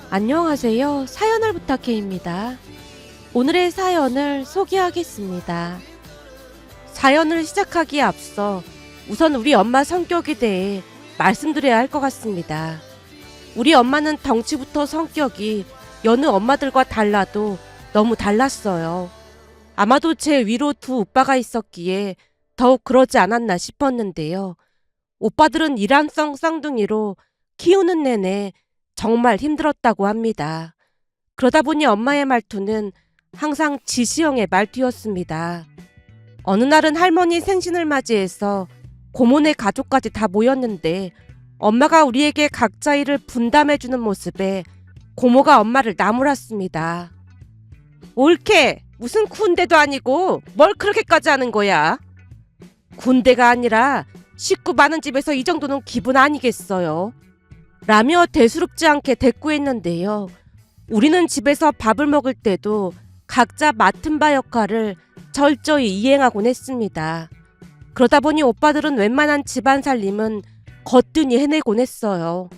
안녕하세요. 사연을 부탁해입니다. 오늘의 사연을 소개하겠습니다. 사연을 시작하기에 앞서 우선 우리 엄마 성격에 대해 말씀드려야 할 것 같습니다. 우리 엄마는 덩치부터 성격이 여느 엄마들과 달라도 너무 달랐어요. 아마도 제 위로 두 오빠가 있었기에 더욱 그러지 않았나 싶었는데요. 오빠들은 일란성 쌍둥이로 키우는 내내 정말 힘들었다고 합니다. 그러다 보니 엄마의 말투는 항상 지시형의 말투였습니다. 어느 날은 할머니 생신을 맞이해서 고모네 가족까지 다 모였는데 엄마가 우리에게 각자 일을 분담해주는 모습에 고모가 엄마를 나무랐습니다. 옳게 무슨 군대도 아니고 뭘 그렇게까지 하는 거야? 군대가 아니라 식구 많은 집에서 이 정도는 기분 아니겠어요? 라며 대수롭지 않게 대꾸했는데요. 우리는 집에서 밥을 먹을 때도 각자 맡은 바 역할을 철저히 이행하곤 했습니다. 그러다 보니 오빠들은 웬만한 집안 살림은 거뜬히 해내곤 했어요.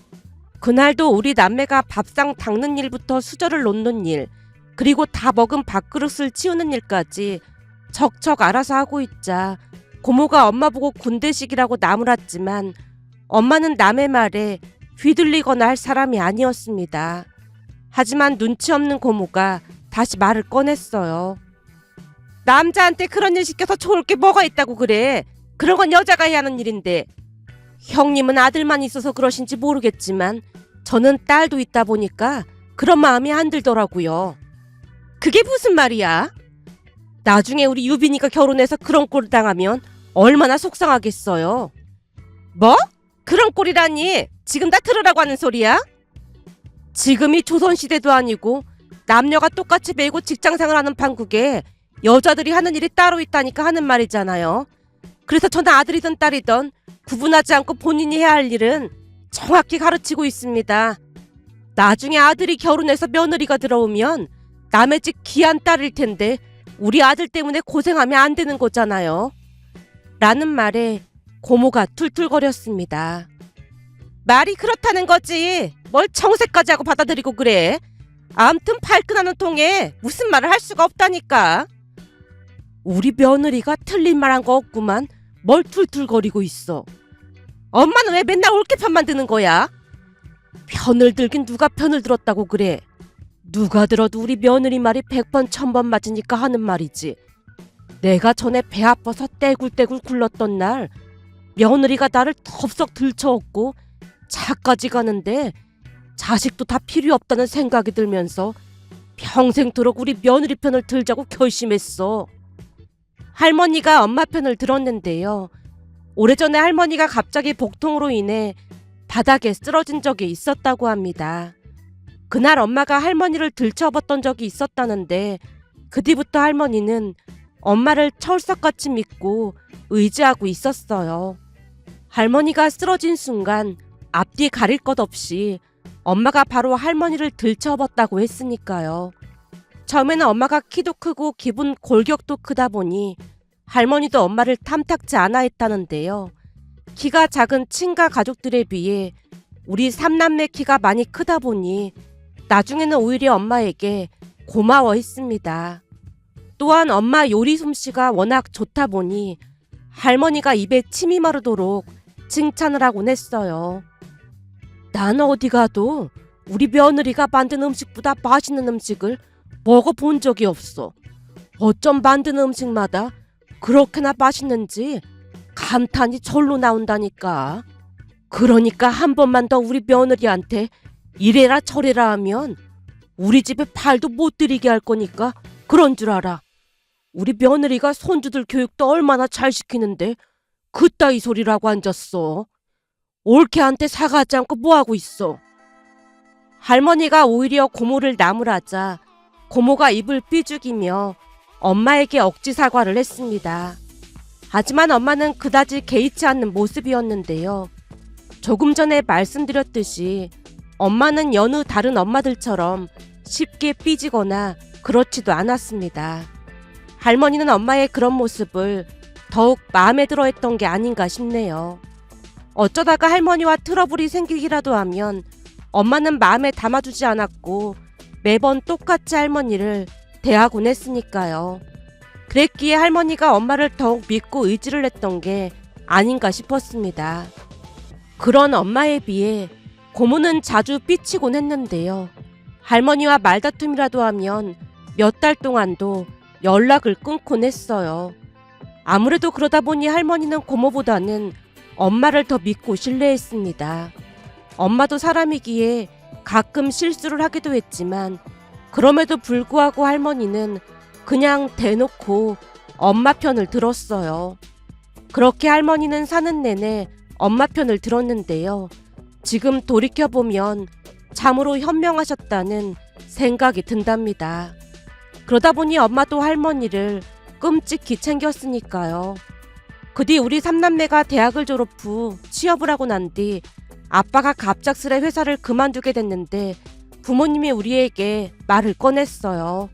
그날도 우리 남매가 밥상 닦는 일부터 수저를 놓는 일, 그리고 다 먹은 밥그릇을 치우는 일까지 척척 알아서 하고 있자 고모가 엄마 보고 군대식이라고 나무랐지만 엄마는 남의 말에 휘둘리거나 할 사람이 아니었습니다. 하지만 눈치 없는 고모가 다시 말을 꺼냈어요. 남자한테 그런 일 시켜서 좋을 게 뭐가 있다고 그래. 그런 건 여자가 해야 하는 일인데. 형님은 아들만 있어서 그러신지 모르겠지만 저는 딸도 있다 보니까 그런 마음이 안 들더라고요. 그게 무슨 말이야? 나중에 우리 유빈이가 결혼해서 그런 꼴을 당하면 얼마나 속상하겠어요. 뭐? 그런 꼴이라니 지금 다 들으라고 하는 소리야? 지금이 조선시대도 아니고 남녀가 똑같이 매고 직장생활하는 판국에 여자들이 하는 일이 따로 있다니까 하는 말이잖아요. 그래서 저는 아들이든 딸이든 구분하지 않고 본인이 해야 할 일은 정확히 가르치고 있습니다. 나중에 아들이 결혼해서 며느리가 들어오면 남의 집 귀한 딸일 텐데 우리 아들 때문에 고생하면 안 되는 거잖아요. 라는 말에 고모가 툴툴거렸습니다. 말이 그렇다는 거지. 뭘 정색까지 하고 받아들이고 그래. 암튼 발끈하는 통에 무슨 말을 할 수가 없다니까. 우리 며느리가 틀린 말 한 거 없구만. 뭘 툴툴거리고 있어. 엄마는 왜 맨날 옳게 편만 드는 거야? 편을 들긴 누가 편을 들었다고 그래. 누가 들어도 우리 며느리 말이 100번 1000번 맞으니까 하는 말이지. 내가 전에 배 아파서 떼굴떼굴 굴렀던 날 며느리가 나를 덥석 들쳐업고 차까지 가는데 자식도 다 필요 없다는 생각이 들면서 평생토록 우리 며느리 편을 들자고 결심했어. 할머니가 엄마 편을 들었는데요. 오래전에 할머니가 갑자기 복통으로 인해 바닥에 쓰러진 적이 있었다고 합니다. 그날 엄마가 할머니를 들쳐업었던 적이 있었다는데 그 뒤부터 할머니는 엄마를 철석같이 믿고 의지하고 있었어요. 할머니가 쓰러진 순간 앞뒤 가릴 것 없이 엄마가 바로 할머니를 들쳐업었다고 했으니까요. 처음에는 엄마가 키도 크고 기분 골격도 크다 보니 할머니도 엄마를 탐탁지 않아 했다는데요. 키가 작은 친가 가족들에 비해 우리 삼남매 키가 많이 크다 보니 나중에는 오히려 엄마에게 고마워했습니다. 또한 엄마 요리 솜씨가 워낙 좋다 보니 할머니가 입에 침이 마르도록 칭찬을 하곤 했어요. 난 어디 가도 우리 며느리가 만든 음식보다 맛있는 음식을 먹어본 적이 없어. 어쩜 만드는 음식마다 그렇게나 맛있는지 감탄이 절로 나온다니까. 그러니까 한 번만 더 우리 며느리한테 이래라 저래라 하면 우리 집에 발도 못 들이게 할 거니까 그런 줄 알아. 우리 며느리가 손주들 교육도 얼마나 잘 시키는데 그따위 소리라고 앉았어. 올케한테 사과하지 않고 뭐하고 있어. 할머니가 오히려 고모를 나무라자 고모가 입을 삐죽이며 엄마에게 억지 사과를 했습니다. 하지만 엄마는 그다지 개의치 않는 모습이었는데요. 조금 전에 말씀드렸듯이 엄마는 여느 다른 엄마들처럼 쉽게 삐지거나 그렇지도 않았습니다. 할머니는 엄마의 그런 모습을 더욱 마음에 들어 했던 게 아닌가 싶네요. 어쩌다가 할머니와 트러블이 생기기라도 하면 엄마는 마음에 담아두지 않았고 매번 똑같이 할머니를 대하곤 했으니까요. 그랬기에 할머니가 엄마를 더욱 믿고 의지를 했던 게 아닌가 싶었습니다. 그런 엄마에 비해 고모는 자주 삐치곤 했는데요. 할머니와 말다툼이라도 하면 몇 달 동안도 연락을 끊곤 했어요. 아무래도 그러다 보니 할머니는 고모보다는 엄마를 더 믿고 신뢰했습니다. 엄마도 사람이기에 가끔 실수를 하기도 했지만 그럼에도 불구하고 할머니는 그냥 대놓고 엄마 편을 들었어요. 그렇게 할머니는 사는 내내 엄마 편을 들었는데요. 지금 돌이켜보면 참으로 현명하셨다는 생각이 든답니다. 그러다 보니 엄마도 할머니를 끔찍히 챙겼으니까요. 그 뒤 우리 삼남매가 대학을 졸업 후 취업을 하고 난 뒤 아빠가 갑작스레 회사를 그만두게 됐는데 부모님이 우리에게 말을 꺼냈어요.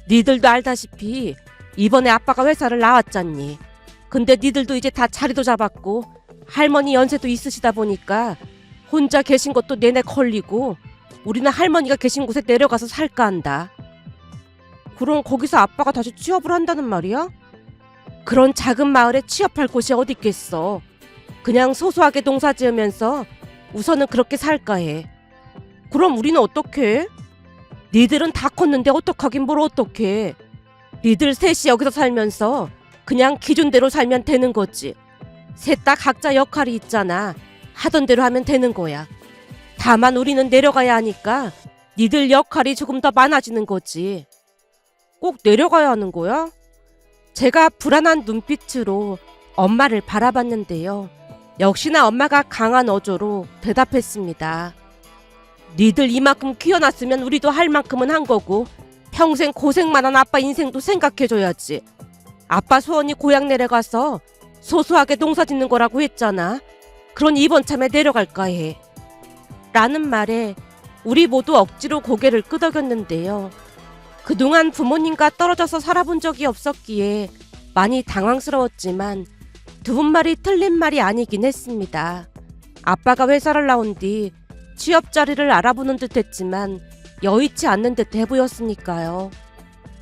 니들도 알다시피 이번에 아빠가 회사를 나왔잖니. 근데 니들도 이제 다 자리도 잡았고 할머니 연세도 있으시다 보니까 혼자 계신 것도 내내 걸리고 우리는 할머니가 계신 곳에 내려가서 살까 한다. 그럼 거기서 아빠가 다시 취업을 한다는 말이야? 그런 작은 마을에 취업할 곳이 어디 있겠어. 그냥 소소하게 농사 지으면서 우선은 그렇게 살까 해. 그럼 우리는 어떡해? 니들은 다 컸는데 어떡하긴 뭘 어떡해. 니들 셋이 여기서 살면서 그냥 기준대로 살면 되는 거지. 셋 다 각자 역할이 있잖아. 하던 대로 하면 되는 거야. 다만 우리는 내려가야 하니까 니들 역할이 조금 더 많아지는 거지. 꼭 내려가야 하는 거야? 제가 불안한 눈빛으로 엄마를 바라봤는데요. 역시나 엄마가 강한 어조로 대답했습니다. 니들 이만큼 키워놨으면 우리도 할 만큼은 한 거고 평생 고생만 한 아빠 인생도 생각해줘야지. 아빠 소원이 고향 내려가서 소소하게 농사 짓는 거라고 했잖아. 그러니 이번 참에 내려갈까 해. 라는 말에 우리 모두 억지로 고개를 끄덕였는데요. 그동안 부모님과 떨어져서 살아본 적이 없었기에 많이 당황스러웠지만 두 분 말이 틀린 말이 아니긴 했습니다. 아빠가 회사를 나온 뒤 취업 자리를 알아보는 듯 했지만 여의치 않는 듯 해보였으니까요.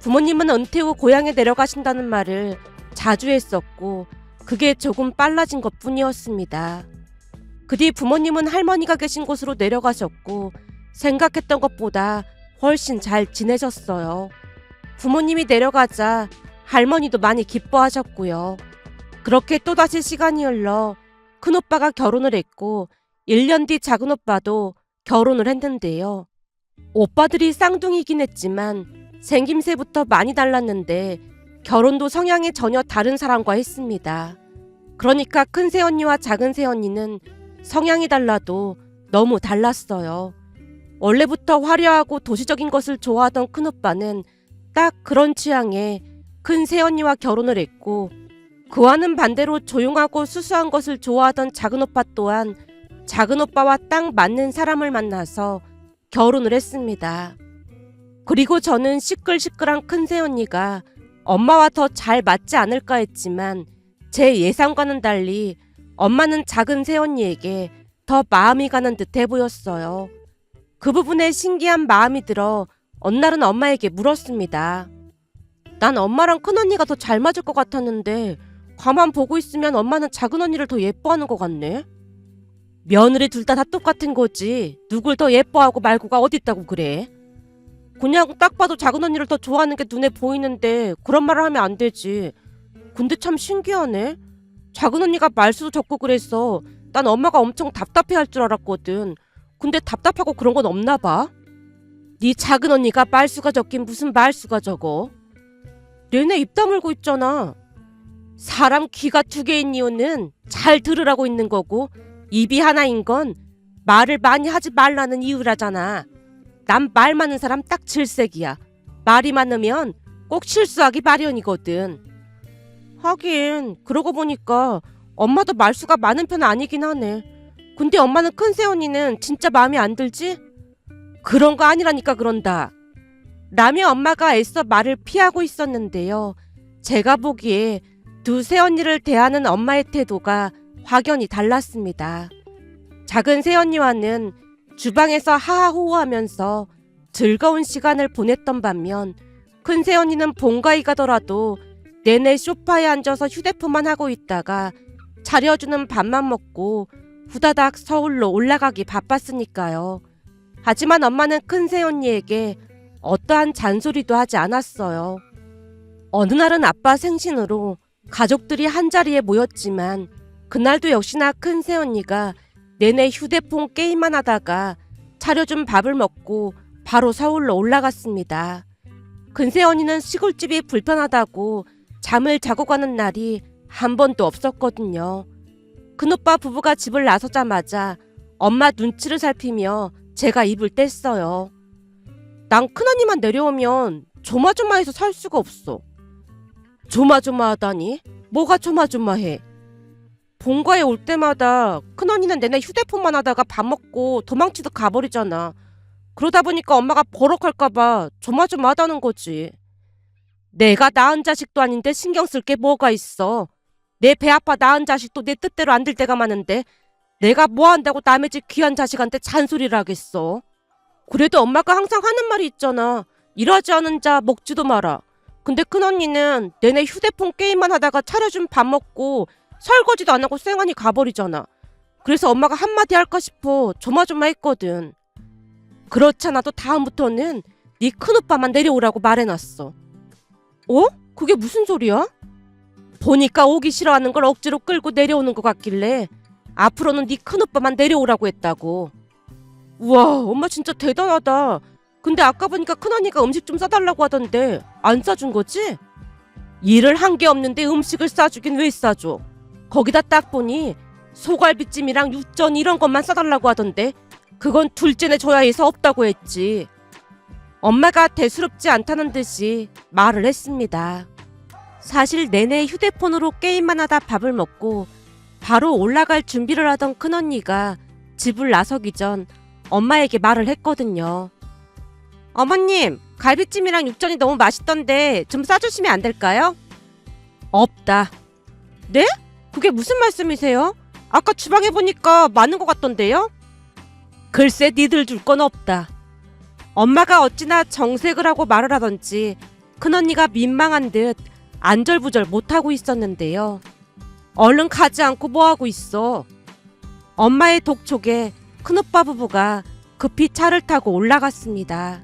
부모님은 은퇴 후 고향에 내려가신다는 말을 자주 했었고 그게 조금 빨라진 것 뿐이었습니다. 그 뒤 부모님은 할머니가 계신 곳으로 내려가셨고 생각했던 것보다 훨씬 잘 지내셨어요. 부모님이 내려가자 할머니도 많이 기뻐하셨고요. 그렇게 또다시 시간이 흘러 큰오빠가 결혼을 했고 1년 뒤 작은오빠도 결혼을 했는데요. 오빠들이 쌍둥이긴 했지만 생김새부터 많이 달랐는데 결혼도 성향이 전혀 다른 사람과 했습니다. 그러니까 큰 새언니와 작은 새언니는 성향이 달라도 너무 달랐어요. 원래부터 화려하고 도시적인 것을 좋아하던 큰오빠는 딱 그런 취향에 큰 새언니와 결혼을 했고 그와는 반대로 조용하고 수수한 것을 좋아하던 작은오빠 또한 작은오빠와 딱 맞는 사람을 만나서 결혼을 했습니다. 그리고 저는 시끌시끌한 큰 새언니가 엄마와 더 잘 맞지 않을까 했지만 제 예상과는 달리 엄마는 작은 새언니에게 더 마음이 가는 듯해 보였어요. 그 부분에 신기한 마음이 들어 어느 날은 엄마에게 물었습니다. 난 엄마랑 큰언니가 더 잘 맞을 것 같았는데 가만 보고 있으면 엄마는 작은 언니를 더 예뻐하는 것 같네. 며느리 둘 다 똑같은 거지 누굴 더 예뻐하고 말고가 어딨다고 그래. 그냥 딱 봐도 작은 언니를 더 좋아하는 게 눈에 보이는데 그런 말을 하면 안 되지. 근데 참 신기하네. 작은 언니가 말수도 적고 그래서 난 엄마가 엄청 답답해할 줄 알았거든. 근데 답답하고 그런 건 없나 봐. 네 작은 언니가 말수가 적긴 무슨 말수가 적어. 내내 입 다물고 있잖아. 사람 귀가 두 개인 이유는 잘 들으라고 있는 거고 입이 하나인 건 말을 많이 하지 말라는 이유라잖아. 난 말 많은 사람 딱 질색이야. 말이 많으면 꼭 실수하기 마련이거든. 하긴 그러고 보니까 엄마도 말수가 많은 편 아니긴 하네. 근데 엄마는 큰 새언니는 진짜 마음에 안 들지? 그런 거 아니라니까 그런다. 라며 엄마가 애써 말을 피하고 있었는데요. 제가 보기에 두 새언니를 대하는 엄마의 태도가 확연히 달랐습니다. 작은 새언니와는 주방에서 하하호호하면서 즐거운 시간을 보냈던 반면 큰새 언니는 본가에 가더라도 내내 소파에 앉아서 휴대폰만 하고 있다가 차려주는 밥만 먹고 후다닥 서울로 올라가기 바빴으니까요. 하지만 엄마는 큰새 언니에게 어떠한 잔소리도 하지 않았어요. 어느 날은 아빠 생신으로 가족들이 한자리에 모였지만 그날도 역시나 큰새 언니가 내내 휴대폰 게임만 하다가 차려준 밥을 먹고 바로 서울로 올라갔습니다. 큰새 언니는 시골집이 불편하다고 잠을 자고 가는 날이 한 번도 없었거든요. 큰오빠 부부가 집을 나서자마자 엄마 눈치를 살피며 제가 입을 뗐어요. 난 큰언니만 내려오면 조마조마해서 살 수가 없어. 조마조마하다니? 뭐가 조마조마해? 본가에 올 때마다 큰언니는 내내 휴대폰만 하다가 밥 먹고 도망치듯 가버리잖아. 그러다 보니까 엄마가 버럭할까봐 조마조마하다는 거지. 내가 낳은 자식도 아닌데 신경 쓸 게 뭐가 있어. 내 배 아파 낳은 자식도 내 뜻대로 안 될 때가 많은데 내가 뭐 한다고 남의 집 귀한 자식한테 잔소리를 하겠어. 그래도 엄마가 항상 하는 말이 있잖아. 일하지 않은 자 먹지도 마라. 근데 큰언니는 내내 휴대폰 게임만 하다가 차려준 밥 먹고 설거지도 안 하고 쌩하니 가버리잖아. 그래서 엄마가 한마디 할까 싶어 조마조마했거든. 그렇잖아도 다음부터는 네 큰오빠만 내려오라고 말해놨어. 어? 그게 무슨 소리야? 보니까 오기 싫어하는 걸 억지로 끌고 내려오는 것 같길래 앞으로는 네 큰오빠만 내려오라고 했다고. 우와, 엄마 진짜 대단하다. 근데 아까 보니까 큰언니가 음식 좀 싸달라고 하던데 안 싸준 거지? 일을 한 게 없는데 음식을 싸주긴 왜 싸줘? 거기다 딱 보니 소갈비찜이랑 육전 이런 것만 싸달라고 하던데 그건 둘째네 줘야 해서 없다고 했지. 엄마가 대수롭지 않다는 듯이 말을 했습니다. 사실 내내 휴대폰으로 게임만 하다 밥을 먹고 바로 올라갈 준비를 하던 큰언니가 집을 나서기 전 엄마에게 말을 했거든요. 어머님, 갈비찜이랑 육전이 너무 맛있던데 좀 싸주시면 안 될까요? 없다. 네? 그게 무슨 말씀이세요? 아까 주방에 보니까 많은 것 같던데요? 글쎄 니들 줄 건 없다. 엄마가 어찌나 정색을 하고 말을 하던지 큰언니가 민망한 듯 안절부절 못하고 있었는데요. 얼른 가지 않고 뭐하고 있어. 엄마의 독촉에 큰오빠 부부가 급히 차를 타고 올라갔습니다.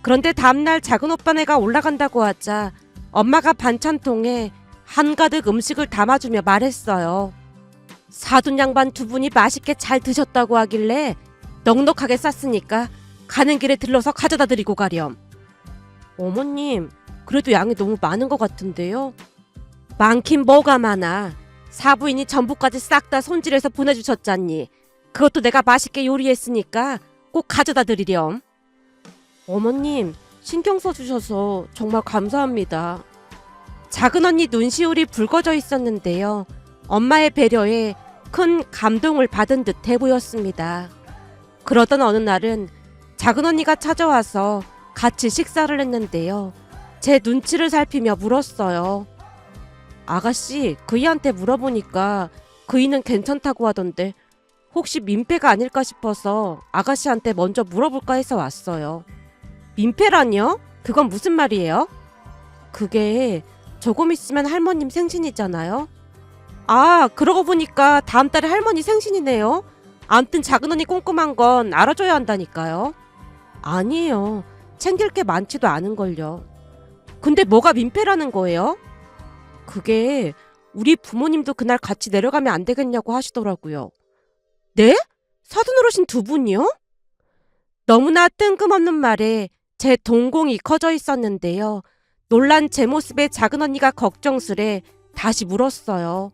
그런데 다음날 작은오빠네가 올라간다고 하자 엄마가 반찬통에 한가득 음식을 담아주며 말했어요. 사돈 양반 두 분이 맛있게 잘 드셨다고 하길래 넉넉하게 쌌으니까 가는 길에 들러서 가져다 드리고 가렴. 어머님, 그래도 양이 너무 많은 것 같은데요? 많긴 뭐가 많아. 사부인이 전부까지 싹 다 손질해서 보내주셨잖니. 그것도 내가 맛있게 요리했으니까 꼭 가져다 드리렴. 어머님, 신경 써주셔서 정말 감사합니다. 작은언니 눈시울이 붉어져 있었는데요. 엄마의 배려에 큰 감동을 받은 듯해 보였습니다. 그러던 어느 날은 작은언니가 찾아와서 같이 식사를 했는데요. 제 눈치를 살피며 물었어요. 아가씨, 그이한테 물어보니까 그이는 괜찮다고 하던데 혹시 민폐가 아닐까 싶어서 아가씨한테 먼저 물어볼까 해서 왔어요. 민폐라니요? 그건 무슨 말이에요? 그게 조금 있으면 할머님 생신이잖아요. 아, 그러고 보니까 다음 달에 할머니 생신이네요. 암튼 작은언니 꼼꼼한 건 알아줘야 한다니까요. 아니에요. 챙길 게 많지도 않은걸요. 근데 뭐가 민폐라는 거예요? 그게 우리 부모님도 그날 같이 내려가면 안 되겠냐고 하시더라고요. 네? 사돈 어르신 두 분이요? 너무나 뜬금없는 말에 제 동공이 커져 있었는데요. 놀란 제 모습에 작은언니가 걱정스레 다시 물었어요.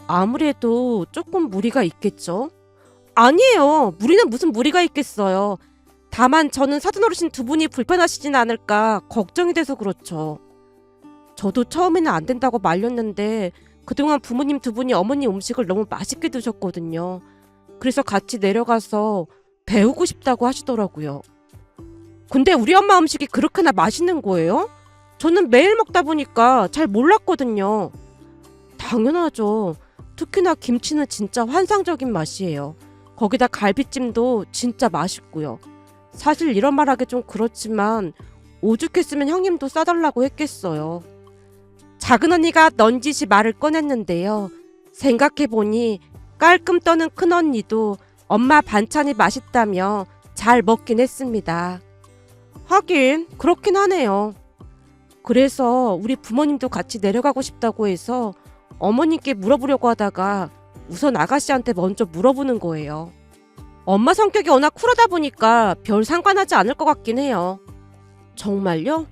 아무래도 조금 무리가 있겠죠? 아니에요. 무리는 무슨 무리가 있겠어요. 다만 저는 사돈 어르신 두 분이 불편하시진 않을까 걱정이 돼서 그렇죠. 저도 처음에는 안 된다고 말렸는데 그동안 부모님 두 분이 어머니 음식을 너무 맛있게 드셨거든요. 그래서 같이 내려가서 배우고 싶다고 하시더라고요. 근데 우리 엄마 음식이 그렇게나 맛있는 거예요? 저는 매일 먹다 보니까 잘 몰랐거든요. 당연하죠. 특히나 김치는 진짜 환상적인 맛이에요. 거기다 갈비찜도 진짜 맛있고요. 사실 이런 말 하기 좀 그렇지만 오죽했으면 형님도 싸달라고 했겠어요. 작은 언니가 넌지시 말을 꺼냈는데요. 생각해보니 깔끔 떠는 큰 언니도 엄마 반찬이 맛있다며 잘 먹긴 했습니다. 하긴 그렇긴 하네요. 그래서 우리 부모님도 같이 내려가고 싶다고 해서 어머님께 물어보려고 하다가 우선 아가씨한테 먼저 물어보는 거예요. 엄마 성격이 워낙 쿨하다 보니까 별 상관하지 않을 것 같긴 해요. 정말요?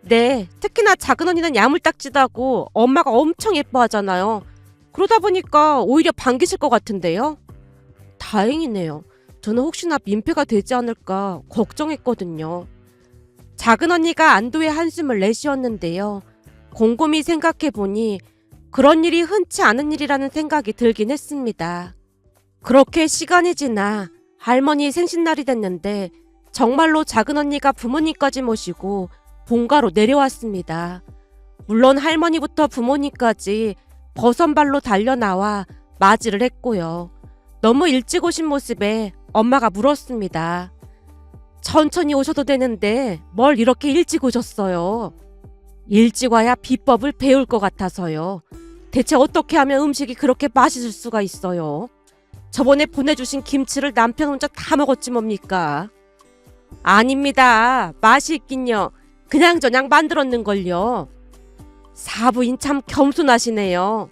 네, 특히나 작은 언니는 야물딱지도 하고 엄마가 엄청 예뻐하잖아요. 그러다 보니까 오히려 반기실 것 같은데요? 다행이네요. 저는 혹시나 민폐가 되지 않을까 걱정했거든요. 작은 언니가 안도의 한숨을 내쉬었는데요. 곰곰이 생각해보니 그런 일이 흔치 않은 일이라는 생각이 들긴 했습니다. 그렇게 시간이 지나 할머니 생신날이 됐는데 정말로 작은 언니가 부모님까지 모시고 본가로 내려왔습니다. 물론 할머니부터 부모님까지 버선발로 달려나와 맞이를 했고요. 너무 일찍 오신 모습에 엄마가 물었습니다. 천천히 오셔도 되는데 뭘 이렇게 일찍 오셨어요? 일찍 와야 비법을 배울 것 같아서요. 대체 어떻게 하면 음식이 그렇게 맛있을 수가 있어요? 저번에 보내주신 김치를 남편 혼자 다 먹었지 뭡니까? 아닙니다. 맛이 있긴요. 그냥저냥 만들었는걸요. 사부인 참 겸손하시네요.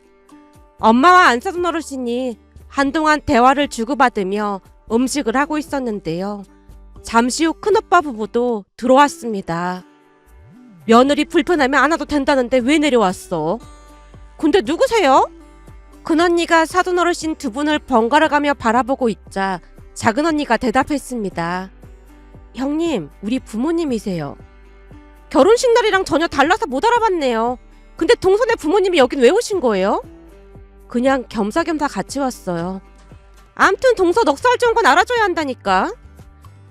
엄마와 안사돈 어르신이 한동안 대화를 주고받으며 음식을 하고 있었는데요. 잠시 후 큰오빠 부부도 들어왔습니다. 며느리 불편하면 안 와도 된다는데 왜 내려왔어? 근데 누구세요? 큰언니가 사돈 어르신 두 분을 번갈아 가며 바라보고 있자 작은 언니가 대답했습니다. 형님, 우리 부모님이세요. 결혼식 날이랑 전혀 달라서 못 알아봤네요. 근데 동선의 부모님이 여긴 왜 오신 거예요? 그냥 겸사겸사 같이 왔어요. 암튼 동서 넉살 좋은 건 알아줘야 한다니까.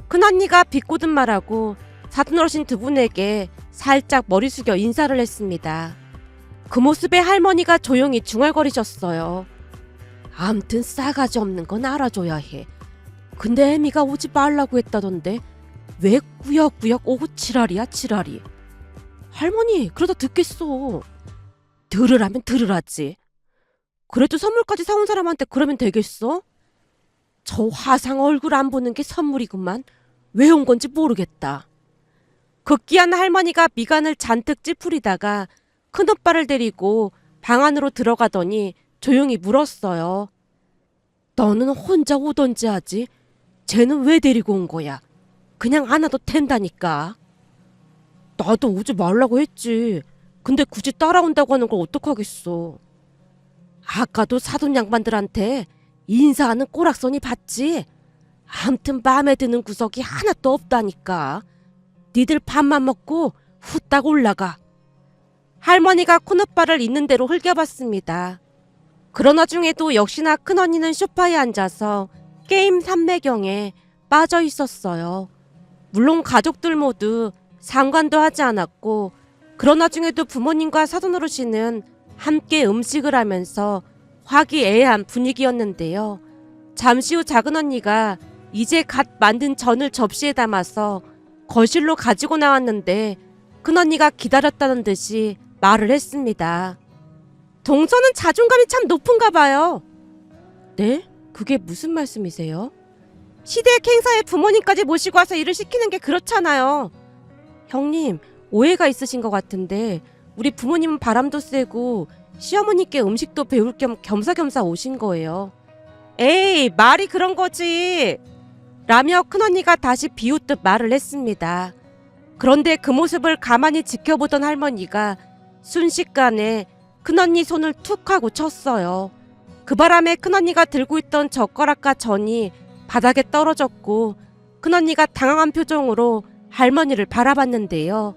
큰언니가 비꼬든 말하고 사돈 어르신 두 분에게 살짝 머리 숙여 인사를 했습니다. 그 모습에 할머니가 조용히 중얼거리셨어요. 암튼 싸가지 없는 건 알아줘야 해. 근데 애미가 오지 말라고 했다던데 왜 꾸역꾸역 오고 지랄이야 지랄이. 할머니 그러다 듣겠어. 들으라면 들으라지. 그래도 선물까지 사온 사람한테 그러면 되겠어? 저 화상 얼굴 안 보는 게 선물이구만. 왜 온 건지 모르겠다. 극기한 할머니가 미간을 잔뜩 찌푸리다가 큰오빠를 데리고 방 안으로 들어가더니 조용히 물었어요. 너는 혼자 오던지 하지. 쟤는 왜 데리고 온 거야? 그냥 안 와도 된다니까. 나도 오지 말라고 했지. 근데 굳이 따라온다고 하는 걸 어떡하겠어. 아까도 사돈 양반들한테 인사하는 꼬락서니 봤지? 암튼 마음에 드는 구석이 하나도 없다니까. 니들 밥만 먹고 후딱 올라가. 할머니가 큰오빠를 있는 대로 흘겨봤습니다. 그러나 중에도 역시나 큰언니는 소파에 앉아서 게임 삼매경에 빠져 있었어요. 물론 가족들 모두 상관도 하지 않았고 그러나 중에도 부모님과 사돈 어르신은 함께 음식을 하면서 화기애애한 분위기였는데요. 잠시 후 작은 언니가 이제 갓 만든 전을 접시에 담아서 거실로 가지고 나왔는데 큰언니가 기다렸다는 듯이 말을 했습니다. 동서는 자존감이 참 높은가 봐요. 네? 그게 무슨 말씀이세요? 시댁 행사에 부모님까지 모시고 와서 일을 시키는 게 그렇잖아요. 형님, 오해가 있으신 것 같은데 우리 부모님은 바람도 쐬고 시어머니께 음식도 배울 겸 겸사겸사 오신 거예요. 에이, 말이 그런 거지. 라며 큰언니가 다시 비웃듯 말을 했습니다. 그런데 그 모습을 가만히 지켜보던 할머니가 순식간에 큰언니 손을 툭 하고 쳤어요. 그 바람에 큰언니가 들고 있던 젓가락과 전이 바닥에 떨어졌고 큰언니가 당황한 표정으로 할머니를 바라봤는데요.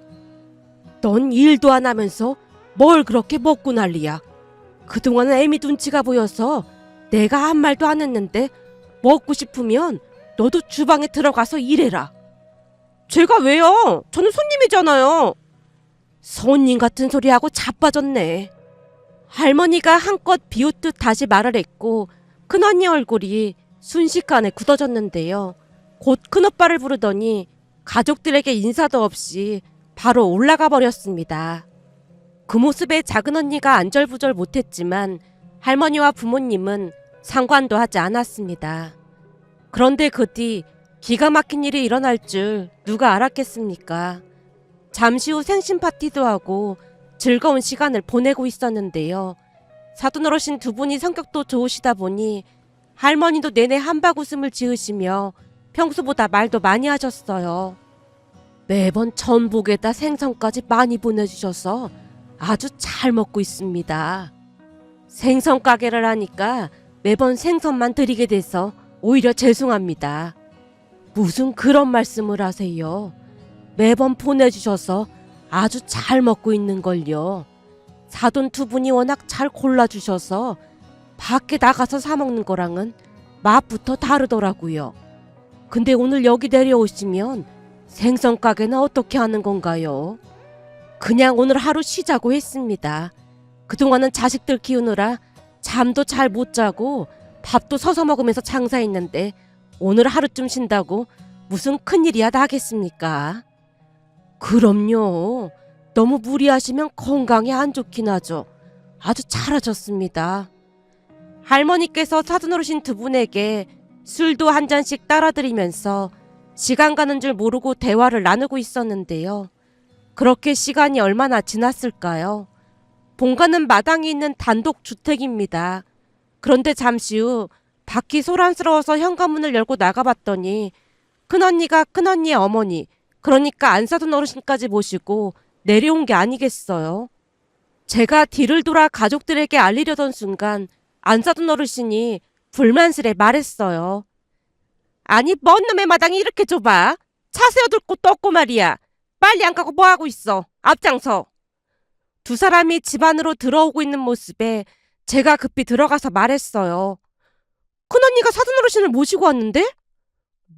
넌 일도 안 하면서 뭘 그렇게 먹고 난리야. 그동안은 애미 눈치가 보여서 내가 한 말도 안 했는데 먹고 싶으면 너도 주방에 들어가서 일해라. 제가 왜요? 저는 손님이잖아요. 손님 같은 소리하고 자빠졌네. 할머니가 한껏 비웃듯 다시 말을 했고 큰언니 얼굴이 순식간에 굳어졌는데요. 곧 큰오빠를 부르더니 가족들에게 인사도 없이 바로 올라가 버렸습니다. 그 모습에 작은 언니가 안절부절 못했지만 할머니와 부모님은 상관도 하지 않았습니다. 그런데 그 뒤 기가 막힌 일이 일어날 줄 누가 알았겠습니까? 잠시 후 생신 파티도 하고 즐거운 시간을 보내고 있었는데요. 사돈 어르신 두 분이 성격도 좋으시다 보니 할머니도 내내 한박 웃음을 지으시며 평소보다 말도 많이 하셨어요. 매번 전복에다 생선까지 많이 보내주셔서 아주 잘 먹고 있습니다. 생선 가게를 하니까 매번 생선만 드리게 돼서 오히려 죄송합니다. 무슨 그런 말씀을 하세요. 매번 보내주셔서 아주 잘 먹고 있는걸요. 사돈 두 분이 워낙 잘 골라주셔서 밖에 나가서 사 먹는 거랑은 맛부터 다르더라고요. 근데 오늘 여기 내려오시면 생선 가게는 어떻게 하는 건가요? 그냥 오늘 하루 쉬자고 했습니다. 그동안은 자식들 키우느라 잠도 잘 못 자고 밥도 서서 먹으면서 장사했는데 오늘 하루쯤 쉰다고 무슨 큰일이야 나겠습니까? 그럼요. 너무 무리하시면 건강에 안 좋긴 하죠. 아주 잘하셨습니다. 할머니께서 사돈 어르신 두 분에게 술도 한 잔씩 따라드리면서 시간 가는 줄 모르고 대화를 나누고 있었는데요. 그렇게 시간이 얼마나 지났을까요? 본가는 마당이 있는 단독 주택입니다. 그런데 잠시 후 밖이 소란스러워서 현관문을 열고 나가봤더니 큰언니가 큰언니의 어머니, 그러니까 안사돈 어르신까지 모시고 내려온 게 아니겠어요. 제가 뒤를 돌아 가족들에게 알리려던 순간 안사돈 어르신이 불만스레 말했어요. 아니 뭔 놈의 마당이 이렇게 좁아? 차 세워둘 곳도 없고 말이야. 빨리 안 가고 뭐하고 있어? 앞장서. 두 사람이 집 안으로 들어오고 있는 모습에 제가 급히 들어가서 말했어요. 큰언니가 사돈 어르신을 모시고 왔는데?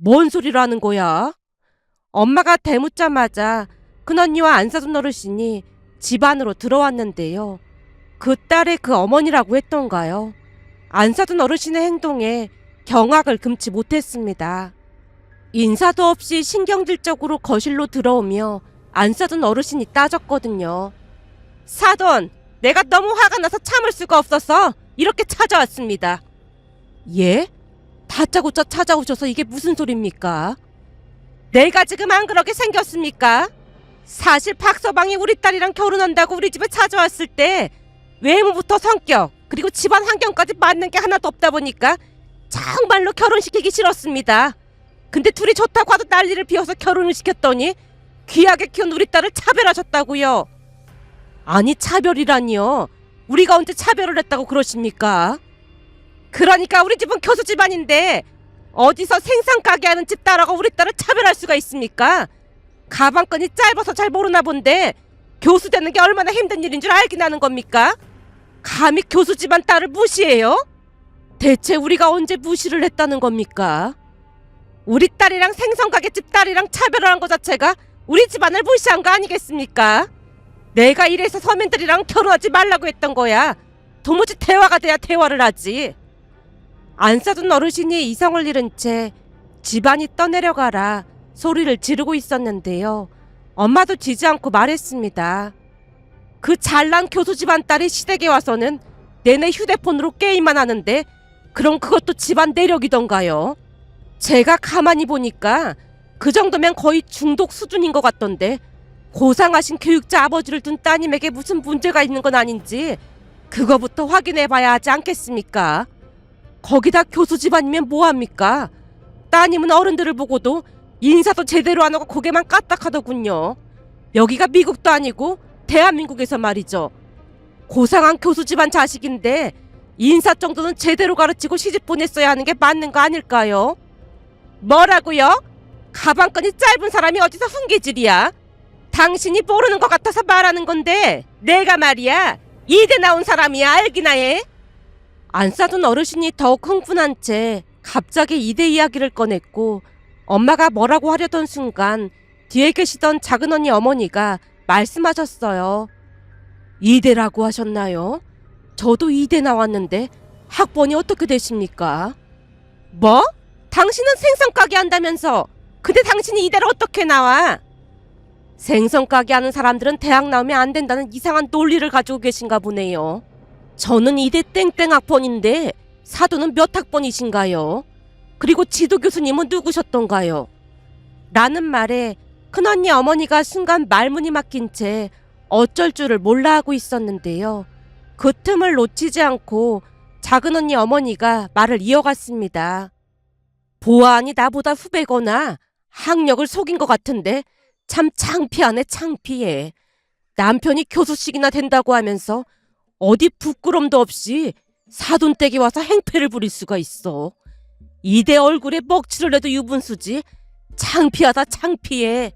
뭔 소리를 하는 거야? 엄마가 대묻자마자 큰언니와 안사돈 어르신이 집 안으로 들어왔는데요. 그 딸의 그 어머니라고 했던가요? 안사돈 어르신의 행동에 경악을 금치 못했습니다. 인사도 없이 신경질적으로 거실로 들어오며 안사돈 어르신이 따졌거든요. 사돈, 내가 너무 화가 나서 참을 수가 없어서 이렇게 찾아왔습니다. 예? 다짜고짜 찾아오셔서 이게 무슨 소리입니까? 내가 지금 안 그렇게 생겼습니까? 사실 박서방이 우리 딸이랑 결혼한다고 우리 집에 찾아왔을 때 외모부터 성격 그리고 집안 환경까지 맞는 게 하나도 없다 보니까 정말로 결혼시키기 싫었습니다. 근데 둘이 좋다고 하도 난리를 피워서 결혼을 시켰더니 귀하게 키운 우리 딸을 차별하셨다고요. 아니 차별이라니요. 우리가 언제 차별을 했다고 그러십니까? 그러니까 우리 집은 교수 집안인데 어디서 생선 가게 하는 집 딸하고 우리 딸을 차별할 수가 있습니까? 가방끈이 짧아서 잘 모르나 본데 교수 되는 게 얼마나 힘든 일인 줄 알긴 하는 겁니까? 감히 교수 집안 딸을 무시해요? 대체 우리가 언제 무시를 했다는 겁니까? 우리 딸이랑 생선 가게집 딸이랑 차별을 한 것 자체가 우리 집안을 무시한 거 아니겠습니까? 내가 이래서 서민들이랑 결혼하지 말라고 했던 거야. 도무지 대화가 돼야 대화를 하지. 안사돈 어르신이 이성을 잃은 채 집안이 떠내려가라 소리를 지르고 있었는데요. 엄마도 지지 않고 말했습니다. 그 잘난 교수 집안 딸이 시댁에 와서는 내내 휴대폰으로 게임만 하는데 그럼 그것도 집안 내력이던가요? 제가 가만히 보니까 그 정도면 거의 중독 수준인 것 같던데 고상하신 교육자 아버지를 둔 따님에게 무슨 문제가 있는 건 아닌지 그거부터 확인해 봐야 하지 않겠습니까? 거기다 교수 집안이면 뭐합니까? 따님은 어른들을 보고도 인사도 제대로 안 하고 고개만 까딱하더군요. 여기가 미국도 아니고 대한민국에서 말이죠. 고상한 교수 집안 자식인데 인사 정도는 제대로 가르치고 시집 보냈어야 하는 게 맞는 거 아닐까요? 뭐라고요? 가방끈이 짧은 사람이 어디서 훈계질이야? 당신이 모르는 것 같아서 말하는 건데 내가 말이야 이대 나온 사람이야 알기나 해? 안사돈 어르신이 더욱 흥분한 채 갑자기 이대 이야기를 꺼냈고 엄마가 뭐라고 하려던 순간 뒤에 계시던 작은언니 어머니가 말씀하셨어요. 이대라고 하셨나요? 저도 이대 나왔는데 학번이 어떻게 되십니까? 뭐? 당신은 생선 가게 한다면서. 근데 당신이 이대로 어떻게 나와? 생선 가게 하는 사람들은 대학 나오면 안 된다는 이상한 논리를 가지고 계신가 보네요. 저는 이대 땡땡 학번인데 사도는 몇 학번이신가요? 그리고 지도 교수님은 누구셨던가요? 라는 말에 큰언니 어머니가 순간 말문이 막힌 채 어쩔 줄을 몰라 하고 있었는데요. 그 틈을 놓치지 않고 작은언니 어머니가 말을 이어갔습니다. 보아하니 나보다 후배거나 학력을 속인 것 같은데 참 창피하네, 창피해. 남편이 교수식이나 된다고 하면서 어디 부끄럼도 없이 사돈댁에 와서 행패를 부릴 수가 있어. 이대 얼굴에 먹칠을 해도 유분수지. 창피하다, 창피해.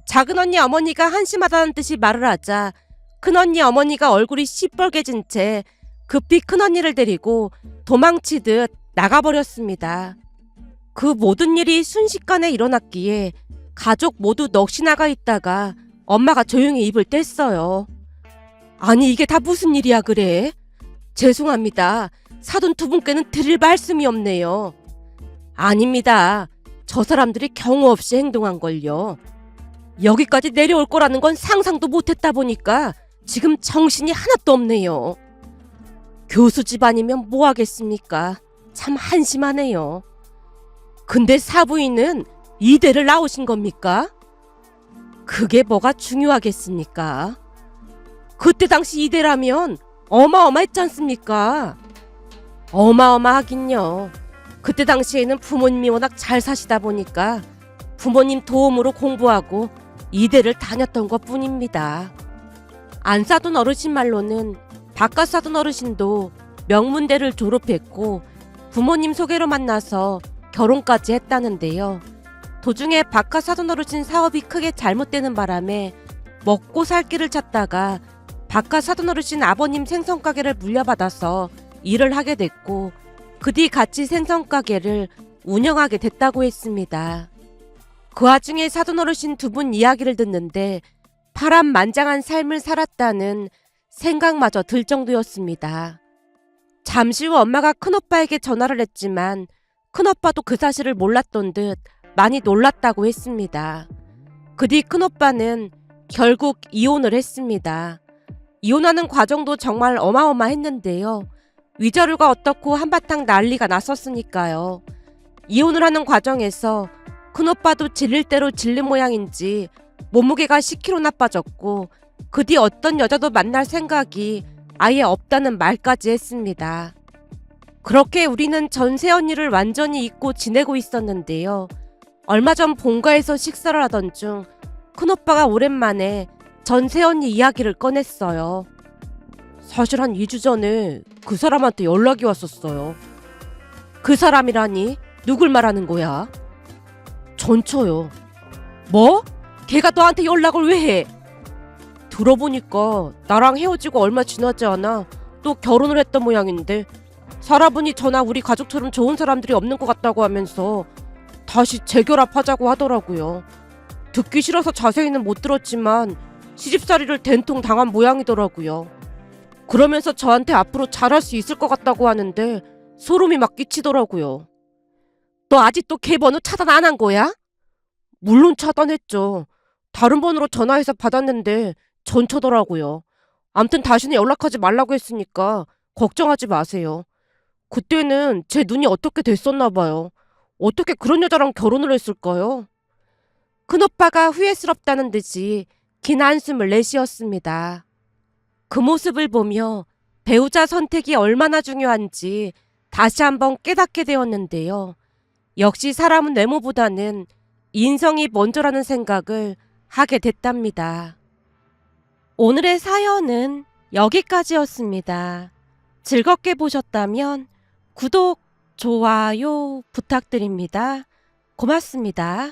작은언니 어머니가 한심하다는 듯이 말을 하자 큰언니 어머니가 얼굴이 시뻘개진 채 급히 큰언니를 데리고 도망치듯 나가버렸습니다. 그 모든 일이 순식간에 일어났기에 가족 모두 넋이 나가 있다가 엄마가 조용히 입을 뗐어요. 아니 이게 다 무슨 일이야 그래? 죄송합니다. 사돈 두 분께는 드릴 말씀이 없네요. 아닙니다. 저 사람들이 경우 없이 행동한걸요. 여기까지 내려올 거라는 건 상상도 못했다 보니까 지금 정신이 하나도 없네요. 교수 집안이면 뭐 하겠습니까? 참 한심하네요. 근데 사부인은 이대를 나오신 겁니까? 그게 뭐가 중요하겠습니까? 그때 당시 이대라면 어마어마했지 않습니까? 어마어마하긴요. 그때 당시에는 부모님이 워낙 잘 사시다 보니까 부모님 도움으로 공부하고 이대를 다녔던 것 뿐입니다. 안 사돈 어르신 말로는 바깥 사돈 어르신도 명문대를 졸업했고 부모님 소개로 만나서 결혼까지 했다는데요. 도중에 바깥 사돈 어르신 사업이 크게 잘못되는 바람에 먹고 살 길을 찾다가 바깥 사돈 어르신 아버님 생선가게를 물려받아서 일을 하게 됐고 그 뒤 같이 생선가게를 운영하게 됐다고 했습니다. 그 와중에 사돈 어르신 두 분 이야기를 듣는데 파란만장한 삶을 살았다는 생각마저 들 정도였습니다. 잠시 후 엄마가 큰오빠에게 전화를 했지만 큰오빠도 그 사실을 몰랐던 듯 많이 놀랐다고 했습니다. 그 뒤 큰오빠는 결국 이혼을 했습니다. 이혼하는 과정도 정말 어마어마했는데요. 위자료가 어떻고 한바탕 난리가 났었으니까요. 이혼을 하는 과정에서 큰오빠도 질릴 대로 질린 모양인지 몸무게가 10kg나 빠졌고 그 뒤 어떤 여자도 만날 생각이 아예 없다는 말까지 했습니다. 그렇게 우리는 전세 언니를 완전히 잊고 지내고 있었는데요. 얼마 전 본가에서 식사를 하던 중 큰오빠가 오랜만에 전세 언니 이야기를 꺼냈어요. 사실 한 2주 전에 그 사람한테 연락이 왔었어요. 그 사람이라니? 누굴 말하는 거야? 전처요. 뭐? 걔가 너한테 연락을 왜 해? 들어보니까 나랑 헤어지고 얼마 지나지 않아 또 결혼을 했던 모양인데 살아보니 저나 우리 가족처럼 좋은 사람들이 없는 것 같다고 하면서 다시 재결합하자고 하더라고요. 듣기 싫어서 자세히는 못 들었지만 시집살이를 된통 당한 모양이더라고요. 그러면서 저한테 앞으로 잘할 수 있을 것 같다고 하는데 소름이 막 끼치더라고요. 너 아직도 걔 번호 차단 안 한 거야? 물론 차단했죠. 다른 번호로 전화해서 받았는데 전처더라고요. 암튼 다시는 연락하지 말라고 했으니까 걱정하지 마세요. 그때는 제 눈이 어떻게 됐었나 봐요. 어떻게 그런 여자랑 결혼을 했을까요? 큰오빠가 후회스럽다는 듯이 긴 한숨을 내쉬었습니다. 그 모습을 보며 배우자 선택이 얼마나 중요한지 다시 한번 깨닫게 되었는데요. 역시 사람은 외모보다는 인성이 먼저라는 생각을 하게 됐답니다. 오늘의 사연은 여기까지였습니다. 즐겁게 보셨다면 구독, 좋아요 부탁드립니다. 고맙습니다.